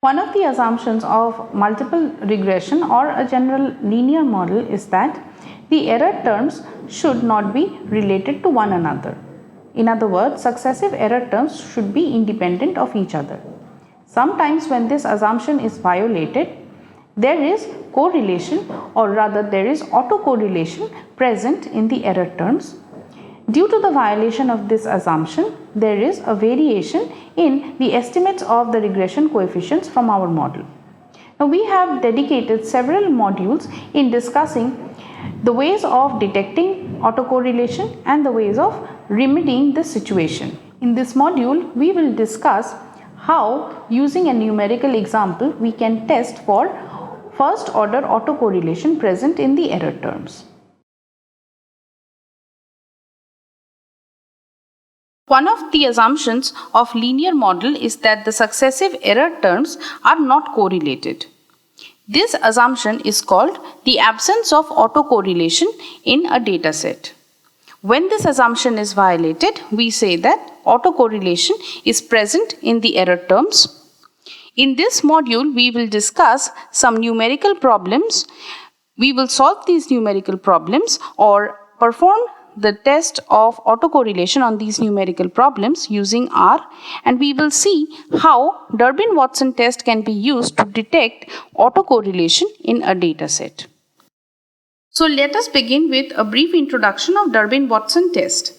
One of the assumptions of multiple regression or a general linear model is that the error terms should not be related to one another. In other words, successive error terms should be independent of each other. Sometimes when this assumption is violated, there is correlation, or rather there is autocorrelation present in the error terms. Due to the violation of this assumption, there is a variation in the estimates of the regression coefficients from our model. Now, we have dedicated several modules in discussing the ways of detecting autocorrelation and the ways of remedying this situation. In this module, we will discuss how, using a numerical example, we can test for first order autocorrelation present in the error terms. One of the assumptions of linear model is that the successive error terms are not correlated. This assumption is called the absence of autocorrelation in a dataset. When this assumption is violated, we say that autocorrelation is present in the error terms. In this module, we will discuss some numerical problems. We will solve these numerical problems or perform the test of autocorrelation on these numerical problems using R, and we will see how Durbin-Watson test can be used to detect autocorrelation in a dataset. So let us begin with a brief introduction of Durbin-Watson test.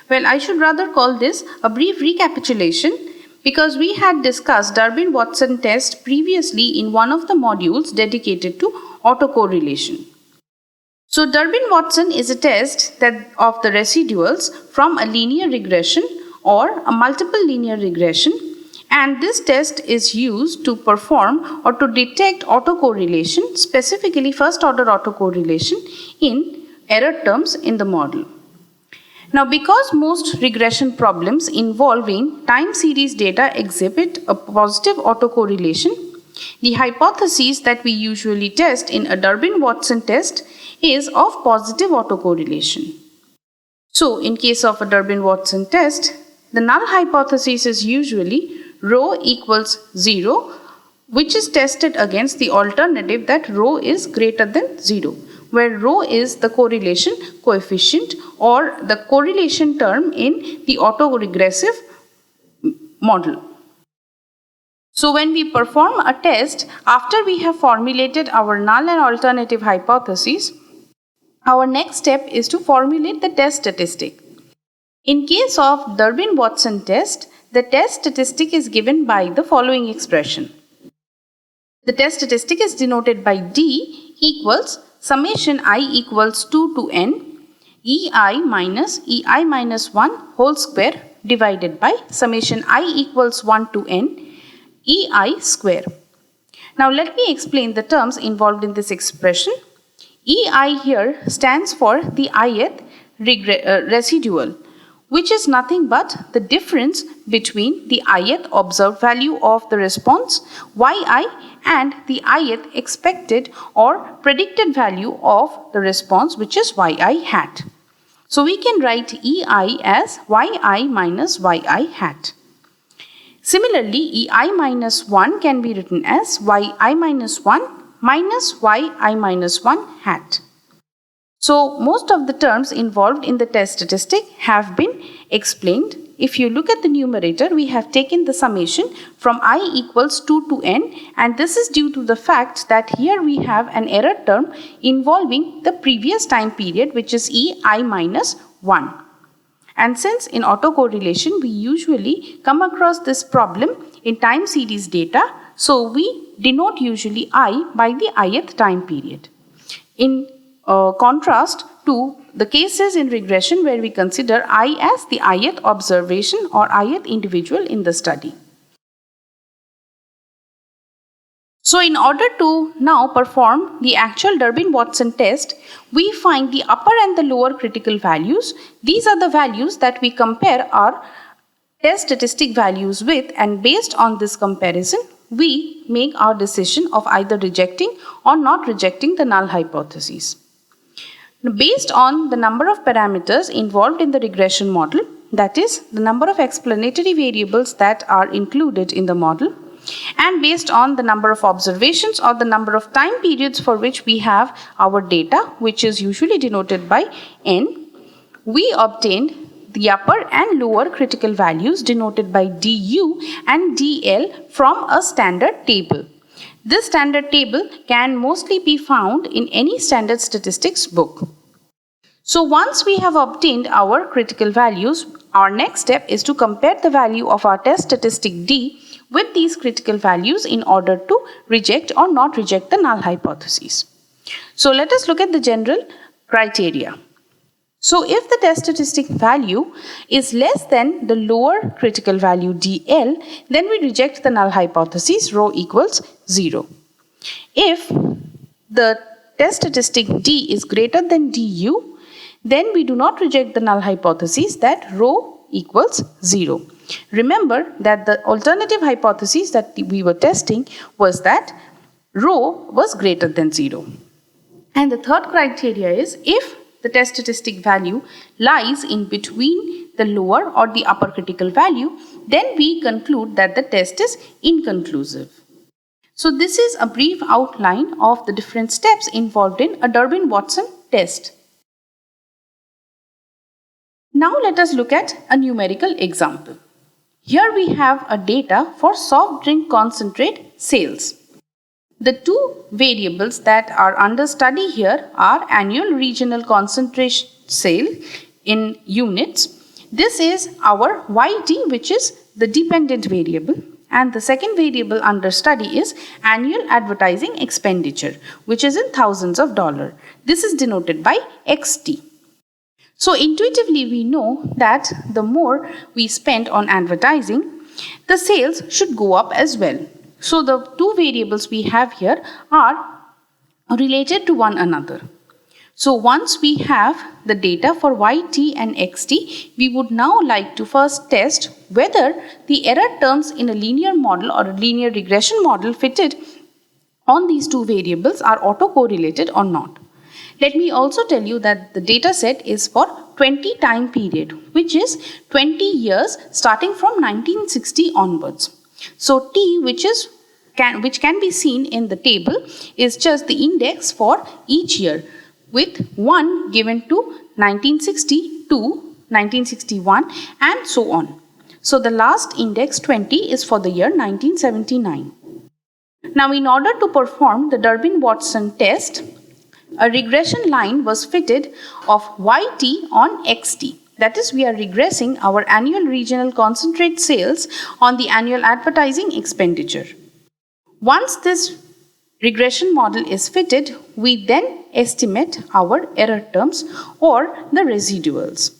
Well, I should rather call this a brief recapitulation because we had discussed Durbin-Watson test previously in one of the modules dedicated to autocorrelation. So Durbin-Watson is a test of the residuals from a linear regression or a multiple linear regression, and this test is used to perform or to detect autocorrelation, specifically first order autocorrelation in error terms in the model. Now, because most regression problems involving time series data exhibit a positive autocorrelation, the hypothesis that we usually test in a Durbin-Watson test is of positive autocorrelation. So, in case of a Durbin-Watson test, the null hypothesis is usually rho equals 0, which is tested against the alternative that rho is greater than 0, where rho is the correlation coefficient or the correlation term in the autoregressive model. So when we perform a test after we have formulated our null and alternative hypotheses, our next step is to formulate the test statistic. In case of Durbin-Watson test, the test statistic is given by the following expression. The test statistic is denoted by D equals summation I equals 2 to n EI minus 1 whole square divided by summation I equals 1 to n EI square. Now let me explain the terms involved in this expression. EI here stands for the ith residual, which is nothing but the difference between the ith observed value of the response yi and the ith expected or predicted value of the response, which is yi hat. So we can write EI as yi minus yi hat. Similarly, EI minus 1 can be written as yi minus 1 minus yi minus 1 hat. So most of the terms involved in the test statistic have been explained. If you look at the numerator, we have taken the summation from I equals 2 to n, and this is due to the fact that here we have an error term involving the previous time period, which is EI minus 1. And since in autocorrelation we usually come across this problem in time series data, so we denote usually I by the ith time period. In contrast to the cases in regression where we consider I as the ith observation or ith individual in the study. So in order to now perform the actual Durbin-Watson test, we find the upper and the lower critical values. These are the values that we compare our test statistic values with, and based on this comparison, we make our decision of either rejecting or not rejecting the null hypothesis. Based on the number of parameters involved in the regression model, that is, the number of explanatory variables that are included in the model, and based on the number of observations or the number of time periods for which we have our data, which is usually denoted by n, we obtained the upper and lower critical values denoted by du and dl from a standard table. This standard table can mostly be found in any standard statistics book. So once we have obtained our critical values, our next step is to compare the value of our test statistic D with these critical values in order to reject or not reject the null hypothesis. So let us look at the general criteria. So if the test statistic value is less than the lower critical value DL, then we reject the null hypothesis rho equals 0. If the test statistic D is greater than DU, then we do not reject the null hypothesis that rho equals 0. Remember that the alternative hypothesis that we were testing was that rho was greater than 0. And the third criteria is if the test statistic value lies in between the lower or the upper critical value, then we conclude that the test is inconclusive. So this is a brief outline of the different steps involved in a Durbin-Watson test. Now let us look at a numerical example. Here we have a data for soft drink concentrate sales. The two variables that are under study here are annual regional concentration sale in units. This is our YT, which is the dependent variable, and the second variable under study is annual advertising expenditure, which is in thousands of dollars. This is denoted by XT. So intuitively we know that the more we spend on advertising, the sales should go up as well. So the two variables we have here are related to one another. So once we have the data for YT and XT, we would now like to first test whether the error terms in a linear model or a linear regression model fitted on these two variables are autocorrelated or not. Let me also tell you that the data set is for 20 time period, which is 20 years starting from 1960 onwards. So T, which can be seen in the table, is just the index for each year, with 1 given to 1960, 2, 1961 and so on. So the last index 20 is for the year 1979. Now in order to perform the Durbin-Watson test, a regression line was fitted of YT on XT. That is, we are regressing our annual regional concentrate sales on the annual advertising expenditure. Once this regression model is fitted, we then estimate our error terms or the residuals.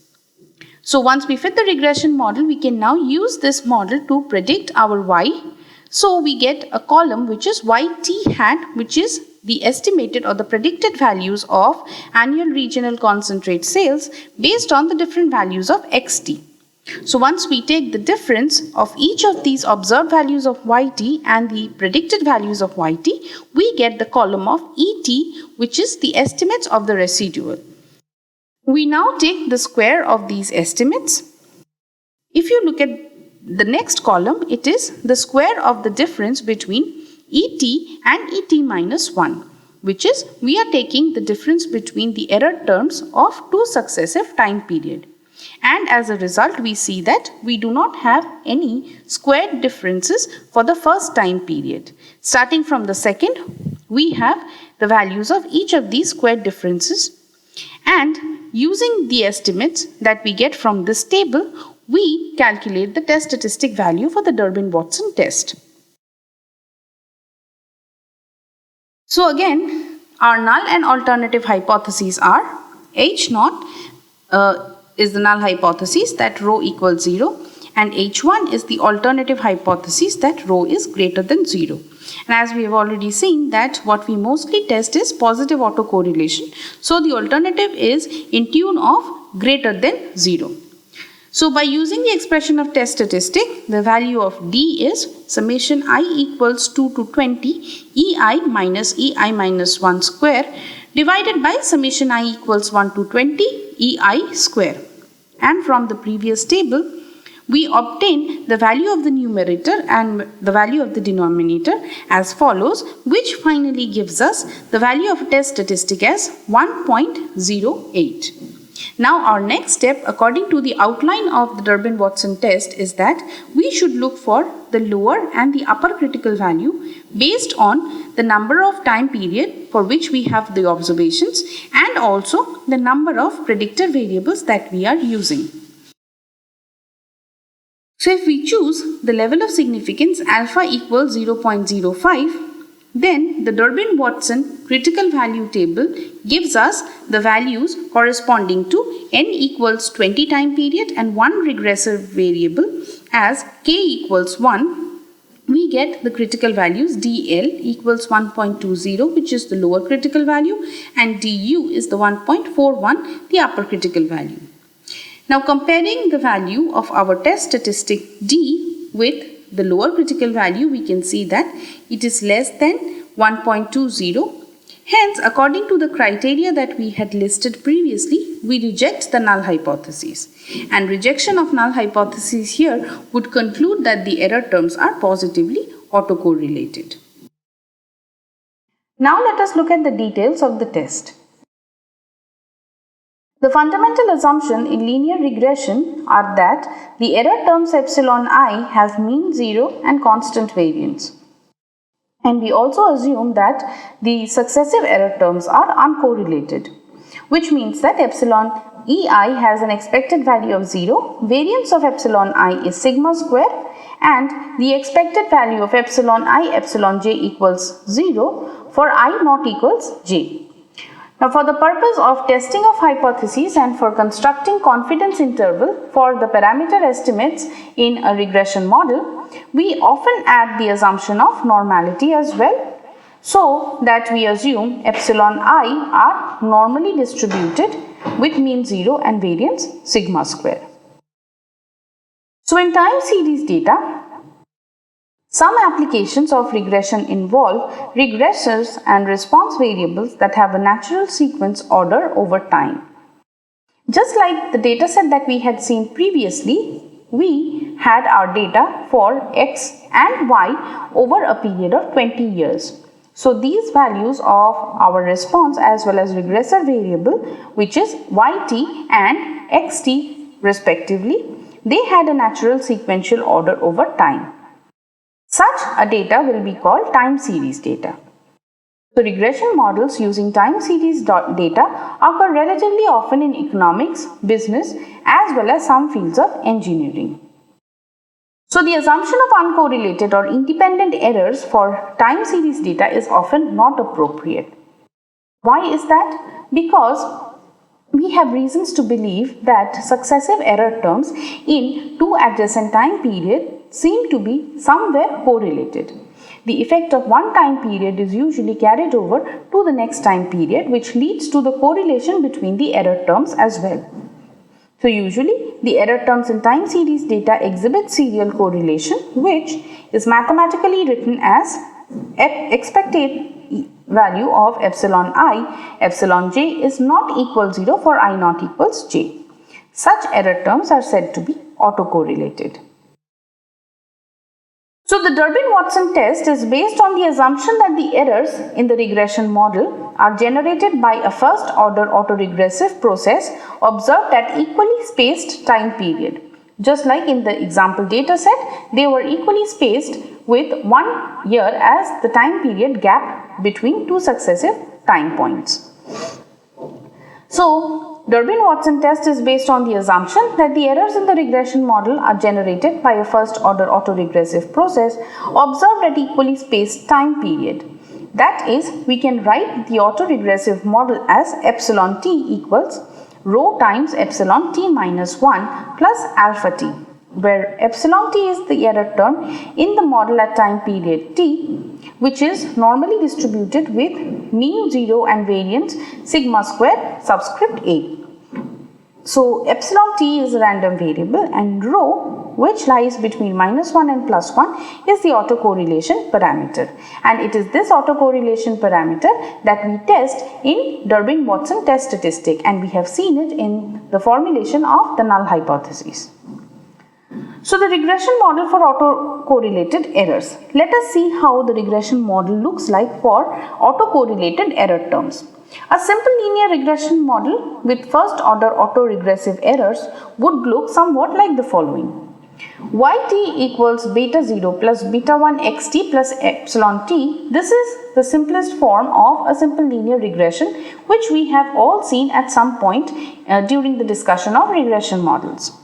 So once we fit the regression model, we can now use this model to predict our Y. So we get a column which is YT hat, which is the estimated or the predicted values of annual regional concentrate sales based on the different values of XT. So once we take the difference of each of these observed values of YT and the predicted values of YT, we get the column of ET, which is the estimates of the residual. We now take the square of these estimates. If you look at the next column, it is the square of the difference between ET and ET minus 1, which is we are taking the difference between the error terms of two successive time period. And as a result, we see that we do not have any squared differences for the first time period. Starting from the second, we have the values of each of these squared differences. And using the estimates that we get from this table, we calculate the test statistic value for the Durbin-Watson test. So again, our null and alternative hypotheses are H0 is the null hypothesis that rho equals 0, and H1 is the alternative hypothesis that rho is greater than 0. And as we have already seen that what we mostly test is positive autocorrelation. So the alternative is in tune of greater than 0. So by using the expression of test statistic, the value of D is summation I equals 2 to 20 EI minus 1 square divided by summation I equals 1 to 20 EI square. And from the previous table, we obtain the value of the numerator and the value of the denominator as follows, which finally gives us the value of a test statistic as 1.08. Now our next step according to the outline of the Durbin-Watson test is that we should look for the lower and the upper critical value based on the number of time period for which we have the observations and also the number of predictor variables that we are using. So if we choose the level of significance alpha equals 0.05, then the Durbin-Watson critical value table gives us the values corresponding to n equals 20 time period and one regressive variable as k equals 1. We get the critical values dl equals 1.20, which is the lower critical value, and du is the 1.41, the upper critical value. Now comparing the value of our test statistic d with the lower critical value, we can see that it is less than 1.20. Hence, according to the criteria that we had listed previously, we reject the null hypothesis. And rejection of null hypothesis here would conclude that the error terms are positively autocorrelated. Now let us look at the details of the test. The fundamental assumption in linear regression are that the error terms epsilon I have mean 0 and constant variance. And we also assume that the successive error terms are uncorrelated, which means that epsilon ei has an expected value of 0, variance of epsilon I is sigma square, and the expected value of epsilon I epsilon j equals 0 for I not equals j. Now for the purpose of testing of hypotheses and for constructing confidence interval for the parameter estimates in a regression model, we often add the assumption of normality as well, so that we assume epsilon I are normally distributed with mean 0 and variance sigma square. So in time series data, some applications of regression involve regressors and response variables that have a natural sequence order over time. Just like the dataset that we had seen previously, we had our data for x and y over a period of 20 years. So these values of our response as well as regressor variable, which is yt and xt respectively, they had a natural sequential order over time. Such a data will be called time series data. So regression models using time series data occur relatively often in economics, business, as well as some fields of engineering. So the assumption of uncorrelated or independent errors for time series data is often not appropriate. Why is that? Because we have reasons to believe that successive error terms in two adjacent time periods seem to be somewhere correlated. The effect of one time period is usually carried over to the next time period, which leads to the correlation between the error terms as well. So usually the error terms in time series data exhibit serial correlation, which is mathematically written as expected value of epsilon I, epsilon j is not equal 0 for I not equals j. Such error terms are said to be autocorrelated. So the Durbin-Watson test is based on the assumption that the errors in the regression model are generated by a first order autoregressive process observed at equally spaced time period. Just like in the example data set, they were equally spaced with 1 year as the time period gap between two successive time points. So Durbin-Watson test is based on the assumption that the errors in the regression model are generated by a first order autoregressive process observed at equally spaced time period. That is, we can write the autoregressive model as epsilon t equals rho times epsilon t minus 1 plus alpha t, where epsilon t is the error term in the model at time period t, which is normally distributed with mean 0 and variance sigma square subscript a. So epsilon t is a random variable and rho, which lies between minus 1 and plus 1, is the autocorrelation parameter, and it is this autocorrelation parameter that we test in Durbin-Watson test statistic, and we have seen it in the formulation of the null hypothesis. So the regression model for autocorrelated errors. Let us see how the regression model looks like for autocorrelated error terms. A simple linear regression model with first order autoregressive errors would look somewhat like the following. Yt equals beta 0 plus beta 1 xt plus epsilon t. This is the simplest form of a simple linear regression which we have all seen at some point during the discussion of regression models.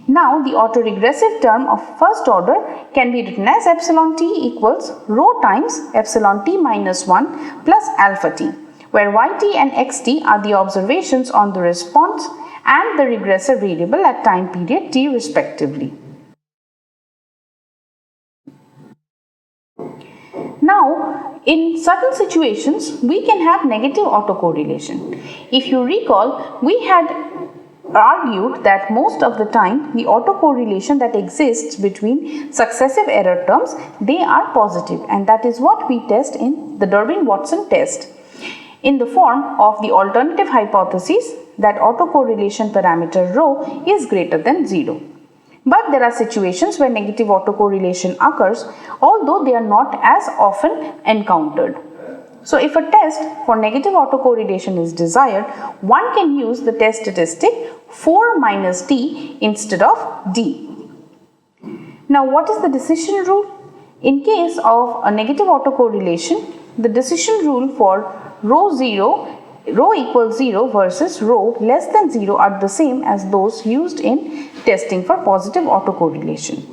Now the autoregressive term of first order can be written as epsilon t equals rho times epsilon t minus 1 plus alpha t, where yt and xt are the observations on the response and the regressor variable at time period t respectively. Now, in certain situations, we can have negative autocorrelation. If you recall, we had argued that most of the time the autocorrelation that exists between successive error terms, they are positive, and that is what we test in the Durbin-Watson test in the form of the alternative hypothesis that autocorrelation parameter rho is greater than 0. But there are situations where negative autocorrelation occurs, although they are not as often encountered. So if a test for negative autocorrelation is desired, one can use the test statistic 4 minus d instead of d. Now what is the decision rule? In case of a negative autocorrelation, the decision rule for rho equals 0 versus rho less than 0 are the same as those used in testing for positive autocorrelation.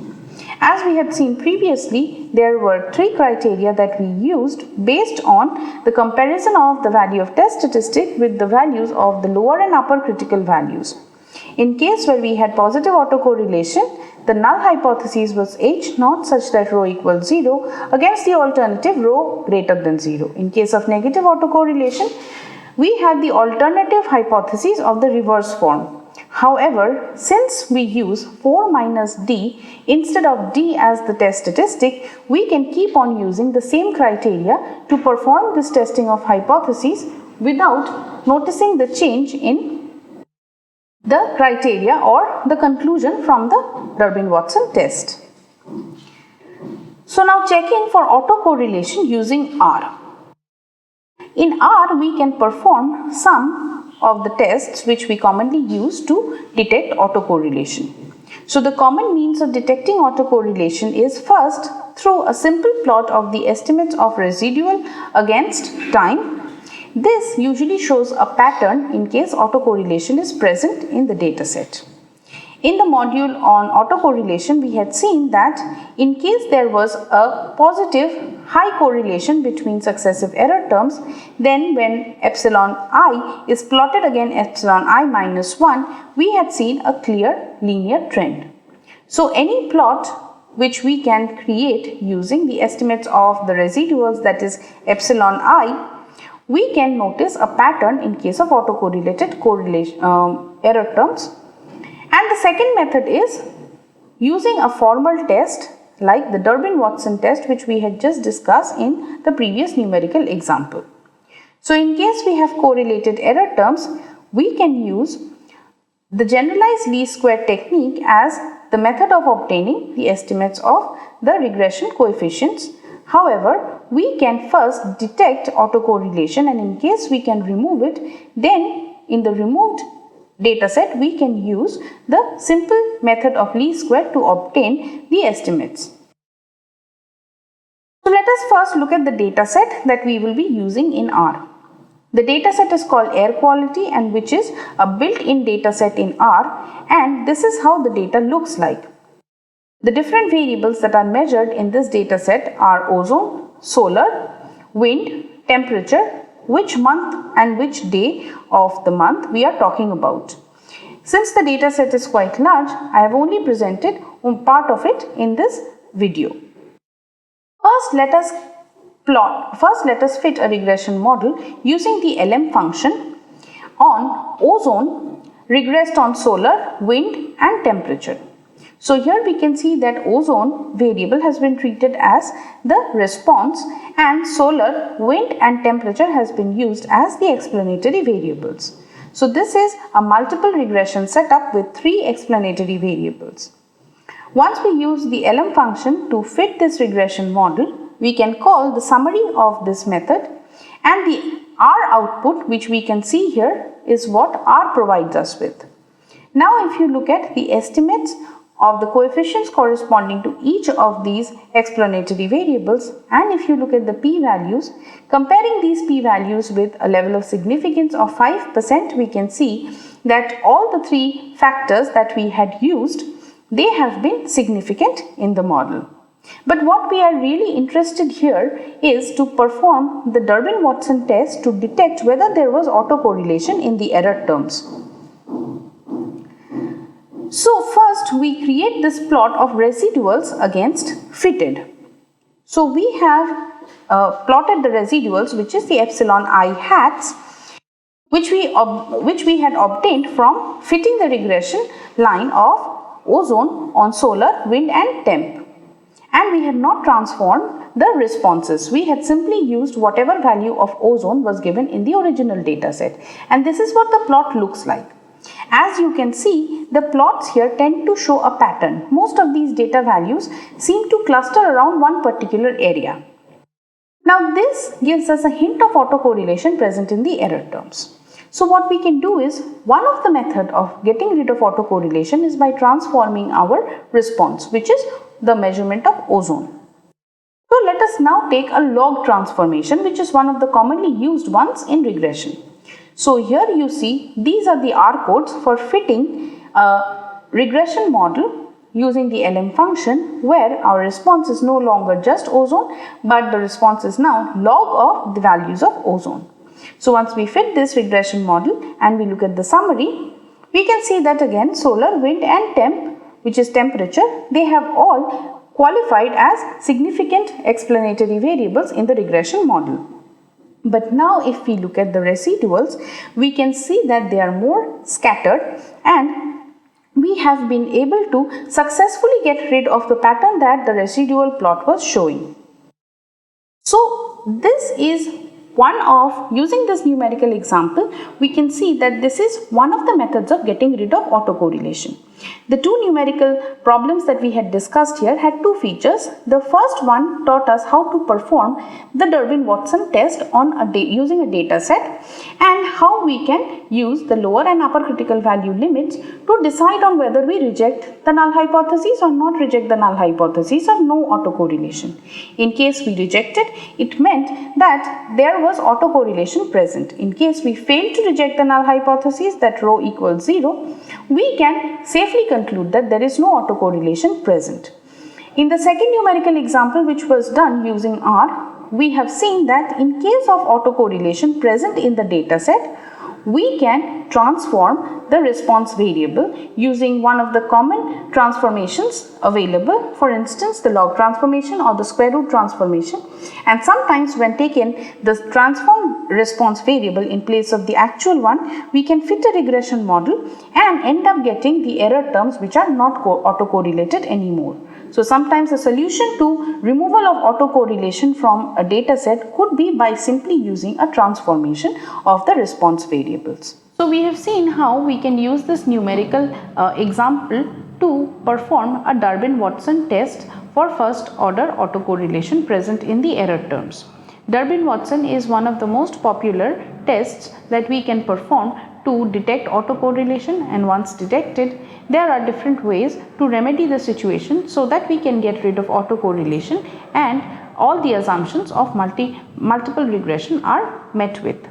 As we had seen previously, there were three criteria that we used based on the comparison of the value of test statistic with the values of the lower and upper critical values. In case where we had positive autocorrelation, the null hypothesis was H naught such that rho equals 0 against the alternative rho greater than 0. In case of negative autocorrelation, we had the alternative hypothesis of the reverse form. However, since we use 4 minus d instead of d as the test statistic, we can keep on using the same criteria to perform this testing of hypotheses without noticing the change in the criteria or the conclusion from the Durbin-Watson test. So now checking for autocorrelation using R. In R, we can perform some of the tests which we commonly use to detect autocorrelation. So the common means of detecting autocorrelation is first through a simple plot of the estimates of residual against time. This usually shows a pattern in case autocorrelation is present in the dataset. In the module on autocorrelation, we had seen that in case there was a positive high correlation between successive error terms, then when epsilon I is plotted against epsilon I minus 1, we had seen a clear linear trend. So any plot which we can create using the estimates of the residuals, that is epsilon I, we can notice a pattern in case of autocorrelated error terms. And the second method is using a formal test like the Durbin-Watson test, which we had just discussed in the previous numerical example. So in case we have correlated error terms, we can use the generalized least square technique as the method of obtaining the estimates of the regression coefficients. However, we can first detect autocorrelation, and in case we can remove it, then in the removed dataset we can use the simple method of least square to obtain the estimates. So let us first look at the dataset that we will be using in R. The dataset is called air quality, and which is a built-in dataset in R, and this is how the data looks like. The different variables that are measured in this dataset are ozone, solar, wind, temperature, which month and which day of the month we are talking about. Since the dataset is quite large, I have only presented part of it in this video. First, let us fit a regression model using the LM function on ozone regressed on solar, wind and temperature. So here we can see that ozone variable has been treated as the response, and solar, wind and temperature has been used as the explanatory variables. So this is a multiple regression setup with 3 explanatory variables. Once we use the LM function to fit this regression model, we can call the summary of this method, and the R output, which we can see here, is what R provides us with. Now if you look at the estimates of the coefficients corresponding to each of these explanatory variables, and if you look at the p-values, comparing these p-values with a level of significance of 5%, we can see that all the three factors that we had used, they have been significant in the model. But what we are really interested here is to perform the Durbin-Watson test to detect whether there was autocorrelation in the error terms. So first we create this plot of residuals against fitted. So we have plotted the residuals, which is the epsilon I hats, which we had obtained from fitting the regression line of ozone on solar, wind and temp. And we had not transformed the responses. We had simply used whatever value of ozone was given in the original data set. And this is what the plot looks like. As you can see, the plots here tend to show a pattern. Most of these data values seem to cluster around one particular area. Now this gives us a hint of autocorrelation present in the error terms. So what we can do is, one of the method of getting rid of autocorrelation is by transforming our response, which is the measurement of ozone. So let us now take a log transformation, which is one of the commonly used ones in regression. So here you see these are the R codes for fitting a regression model using the LM function, where our response is no longer just ozone, but the response is now log of the values of ozone. So once we fit this regression model and we look at the summary, we can see that again solar, wind and temp, which is temperature, they have all qualified as significant explanatory variables in the regression model. But now if we look at the residuals, we can see that they are more scattered, and we have been able to successfully get rid of the pattern that the residual plot was showing. So this is one of, using this numerical example, we can see that this is one of the methods of getting rid of autocorrelation. The two numerical problems that we had discussed here had two features. The first one taught us how to perform the Durbin-Watson test on using a data set, and how we can use the lower and upper critical value limits to decide on whether we reject the null hypothesis or not reject the null hypothesis of no autocorrelation. In case we rejected, it meant that there was autocorrelation present. In case we failed to reject the null hypothesis, that rho equals 0, we can safely conclude that there is no autocorrelation present. In the second numerical example, which was done using R, we have seen that in case of autocorrelation present in the data set, we can transform the response variable using one of the common transformations available, for instance the log transformation or the square root transformation, and sometimes when taken the transform response variable in place of the actual one, we can fit a regression model and end up getting the error terms which are not autocorrelated anymore. So sometimes a solution to removal of autocorrelation from a data set could be by simply using a transformation of the response variables. So we have seen how we can use this numerical example to perform a Durbin-Watson test for first order autocorrelation present in the error terms. Durbin-Watson is one of the most popular tests that we can perform to detect autocorrelation, and once detected, there are different ways to remedy the situation so that we can get rid of autocorrelation and all the assumptions of multiple regression are met with.